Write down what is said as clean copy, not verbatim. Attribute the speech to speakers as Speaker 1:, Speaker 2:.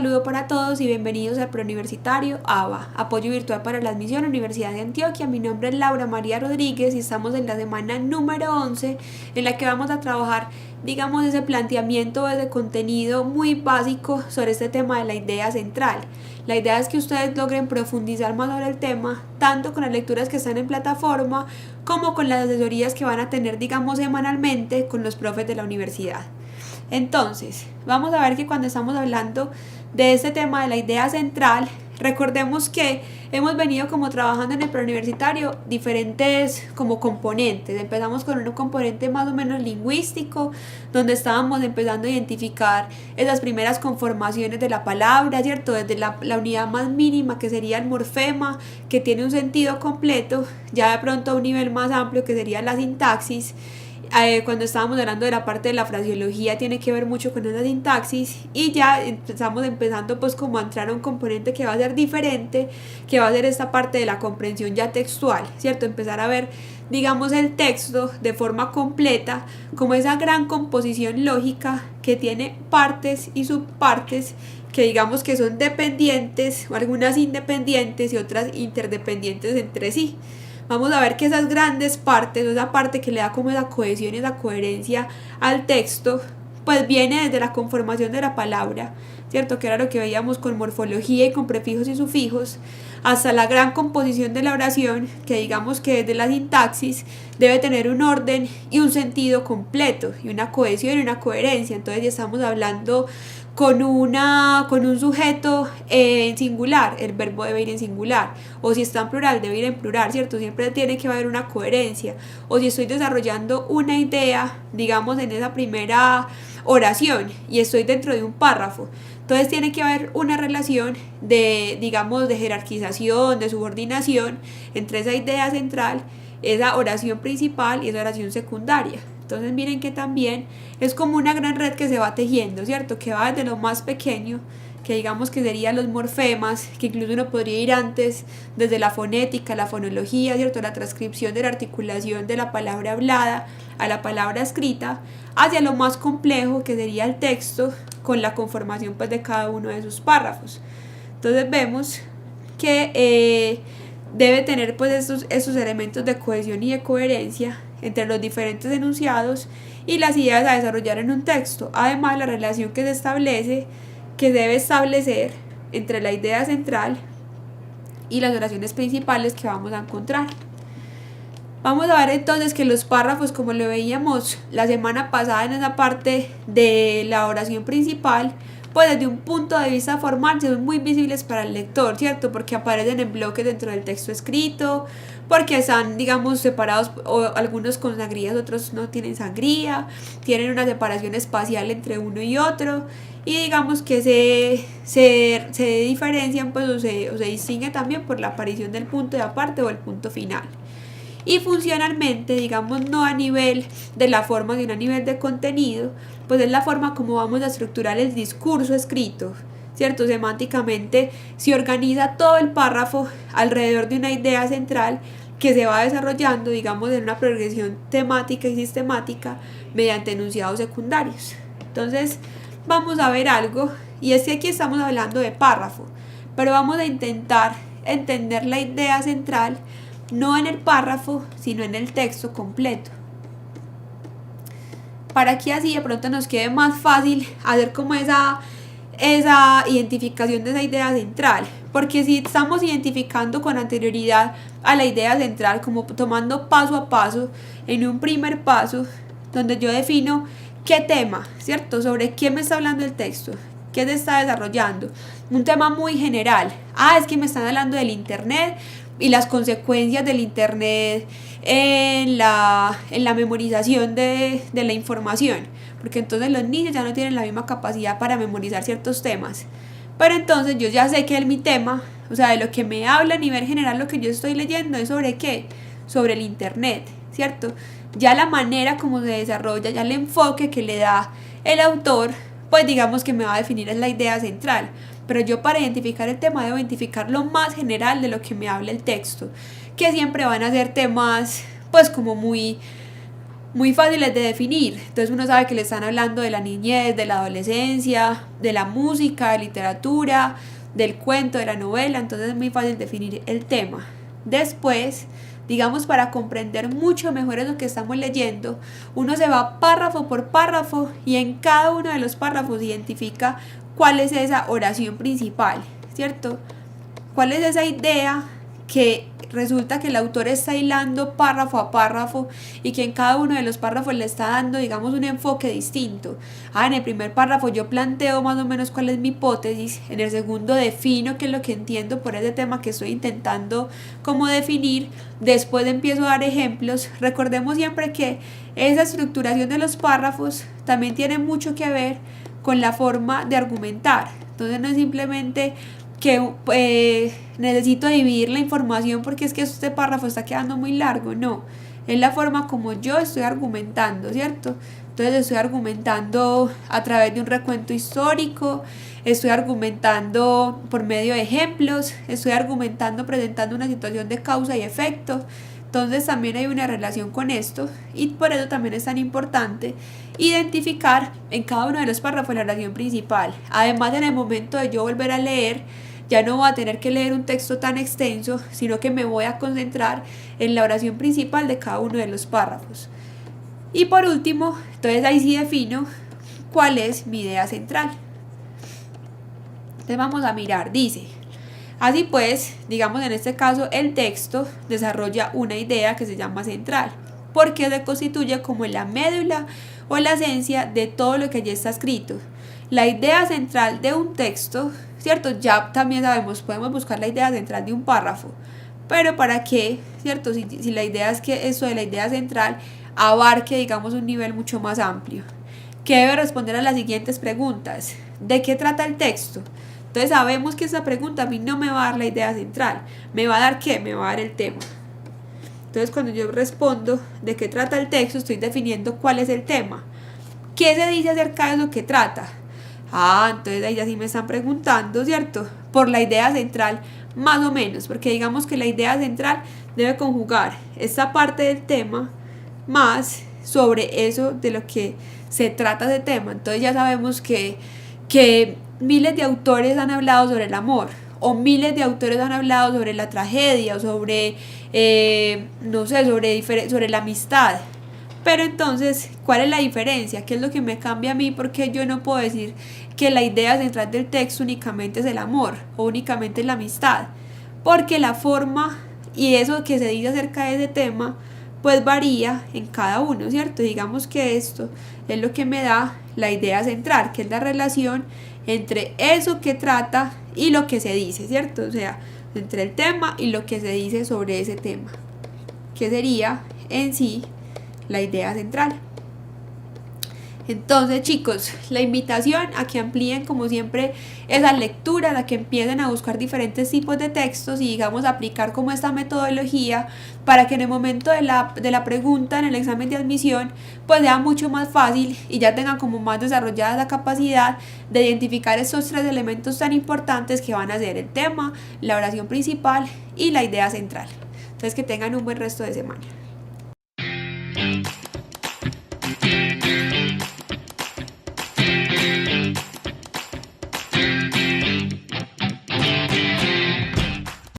Speaker 1: saludo para todos y bienvenidos al Preuniversitario ABA, Apoyo Virtual para la Admisión Universidad de Antioquia. Mi nombre es Laura María Rodríguez y estamos en la semana número 11 en la que vamos a trabajar, digamos, ese planteamiento de contenido muy básico sobre este tema de la idea central. La idea es que ustedes logren profundizar más sobre el tema, tanto con las lecturas que están en plataforma como con las asesorías que van a tener, digamos, semanalmente con los profes de la universidad. Entonces, vamos a ver que cuando estamos hablando de este tema de la idea central, recordemos que hemos venido como trabajando en el preuniversitario diferentes como componentes. Empezamos con un componente más o menos lingüístico, donde estábamos empezando a identificar esas primeras conformaciones de la palabra, ¿cierto? Desde la unidad más mínima, que sería el morfema, que tiene un sentido completo, ya de pronto a un nivel más amplio, que sería la sintaxis. Cuando estábamos hablando de la parte de la fraseología, tiene que ver mucho con esa sintaxis, y ya estamos empezando pues como a entrar a un componente que va a ser diferente, que va a ser esta parte de la comprensión ya textual, ¿cierto? Empezar a ver, digamos, el texto de forma completa, como esa gran composición lógica que tiene partes y subpartes, que digamos que son dependientes, o algunas independientes y otras interdependientes entre sí. Vamos a ver que esas grandes partes, o esa parte que le da como esa cohesión y esa coherencia al texto, pues viene desde la conformación de la palabra, ¿cierto? Que era lo que veíamos con morfología y con prefijos y sufijos, hasta la gran composición de la oración, que digamos que desde la sintaxis debe tener un orden y un sentido completo, y una cohesión y una coherencia. Entonces ya estamos hablando con un sujeto en singular, el verbo debe ir en singular, o si está en plural, debe ir en plural, ¿cierto? Siempre tiene que haber una coherencia. O si estoy desarrollando una idea, digamos, en esa primera oración y estoy dentro de un párrafo, entonces tiene que haber una relación de, digamos, de jerarquización, de subordinación entre esa idea central, esa oración principal y esa oración secundaria. Entonces miren que también es como una gran red que se va tejiendo, ¿cierto? Que va desde lo más pequeño, que digamos que serían los morfemas, que incluso uno podría ir antes, desde la fonética, la fonología, ¿cierto? La transcripción de la articulación de la palabra hablada a la palabra escrita, hacia lo más complejo, que sería el texto, con la conformación pues de cada uno de sus párrafos. Entonces vemos que debe tener pues estos elementos de cohesión y de coherencia entre los diferentes enunciados y las ideas a desarrollar en un texto. Además, la relación que debe establecer entre la idea central y las oraciones principales que vamos a encontrar. Vamos a ver entonces que los párrafos, como lo veíamos la semana pasada en esa parte de la oración principal, pues desde un punto de vista formal son muy visibles para el lector, ¿cierto? Porque aparecen en bloques dentro del texto escrito, porque están, digamos, separados, o algunos con sangrías, otros no tienen sangría, tienen una separación espacial entre uno y otro, y digamos que se diferencian pues, o se distinguen también por la aparición del punto de aparte o el punto final. Y funcionalmente, digamos, no a nivel de la forma, sino a nivel de contenido, pues es la forma como vamos a estructurar el discurso escrito, ¿cierto? Semánticamente se organiza todo el párrafo alrededor de una idea central que se va desarrollando, digamos, en una progresión temática y sistemática mediante enunciados secundarios. Entonces, vamos a ver algo, y es que aquí estamos hablando de párrafo, pero vamos a intentar entender la idea central no en el párrafo, sino en el texto completo, para que así de pronto nos quede más fácil hacer como esa identificación de esa idea central. Porque si estamos identificando con anterioridad a la idea central, como tomando paso a paso, en un primer paso, donde yo defino qué tema, ¿cierto? Sobre qué me está hablando el texto, qué se está desarrollando, un tema muy general. Es que me están hablando del internet y las consecuencias del internet en la memorización de la información, porque entonces los niños ya no tienen la misma capacidad para memorizar ciertos temas. Pero entonces yo ya sé que mi tema, o sea, de lo que me habla a nivel general, lo que yo estoy leyendo es sobre qué, sobre el internet, ¿cierto? Ya la manera como se desarrolla, ya el enfoque que le da el autor, pues digamos que me va a definir es la idea central. Pero yo, para identificar el tema, debo identificar lo más general de lo que me habla el texto, que siempre van a ser temas pues como muy muy fáciles de definir. Entonces uno sabe que le están hablando de la niñez, de la adolescencia, de la música, de literatura, del cuento, de la novela. Entonces es muy fácil definir el tema. Después, digamos, para comprender mucho mejor eso que estamos leyendo, uno se va párrafo por párrafo y en cada uno de los párrafos identifica cuál es esa oración principal, ¿cierto? ¿Cuál es esa idea que resulta que el autor está hilando párrafo a párrafo y que en cada uno de los párrafos le está dando, digamos, un enfoque distinto? En el primer párrafo yo planteo más o menos cuál es mi hipótesis, en el segundo defino qué es lo que entiendo por ese tema que estoy intentando como definir, después empiezo a dar ejemplos. Recordemos siempre que esa estructuración de los párrafos también tiene mucho que ver con la forma de argumentar. Entonces no es simplemente que necesito dividir la información porque es que este párrafo está quedando muy largo, no, es la forma como yo estoy argumentando, ¿cierto? Entonces estoy argumentando a través de un recuento histórico, estoy argumentando por medio de ejemplos, estoy argumentando presentando una situación de causa y efecto. Entonces también hay una relación con esto y por eso también es tan importante identificar en cada uno de los párrafos la oración principal. Además, en el momento de yo volver a leer, ya no voy a tener que leer un texto tan extenso, sino que me voy a concentrar en la oración principal de cada uno de los párrafos. Y por último, entonces ahí sí defino cuál es mi idea central. Entonces vamos a mirar, dice: así pues, digamos en este caso, el texto desarrolla una idea que se llama central, porque se constituye como la médula o la esencia de todo lo que allí está escrito. La idea central de un texto, ¿cierto? Ya también sabemos, podemos buscar la idea central de un párrafo, pero ¿para qué? ¿Cierto? Si la idea es que eso de la idea central abarque, digamos, un nivel mucho más amplio, que debe responder a las siguientes preguntas: ¿de qué trata el texto? Entonces sabemos que esa pregunta a mí no me va a dar la idea central. ¿Me va a dar qué? Me va a dar el tema. Entonces cuando yo respondo de qué trata el texto, estoy definiendo cuál es el tema. ¿Qué se dice acerca de lo que trata? Entonces ahí ya sí me están preguntando, ¿cierto? Por la idea central, más o menos, porque digamos que la idea central debe conjugar esta parte del tema más sobre eso de lo que se trata de tema. Entonces ya sabemos que miles de autores han hablado sobre el amor, o miles de autores han hablado sobre la tragedia, o sobre, no sé, sobre la amistad. Pero entonces, ¿cuál es la diferencia? ¿Qué es lo que me cambia a mí? Porque yo no puedo decir que la idea central del texto únicamente es el amor o únicamente es la amistad, porque la forma y eso que se dice acerca de ese tema pues varía en cada uno, ¿cierto? Digamos que esto es lo que me da la idea central, que es la relación entre eso que trata y lo que se dice, ¿cierto? O sea, entre el tema y lo que se dice sobre ese tema, que sería en sí la idea central. Entonces, chicos, la invitación a que amplíen como siempre esa lectura, a que empiecen a buscar diferentes tipos de textos y digamos aplicar como esta metodología para que en el momento de la pregunta en el examen de admisión pues sea mucho más fácil y ya tengan como más desarrollada la capacidad de identificar estos tres elementos tan importantes que van a ser el tema, la oración principal y la idea central. Entonces que tengan un buen resto de semana.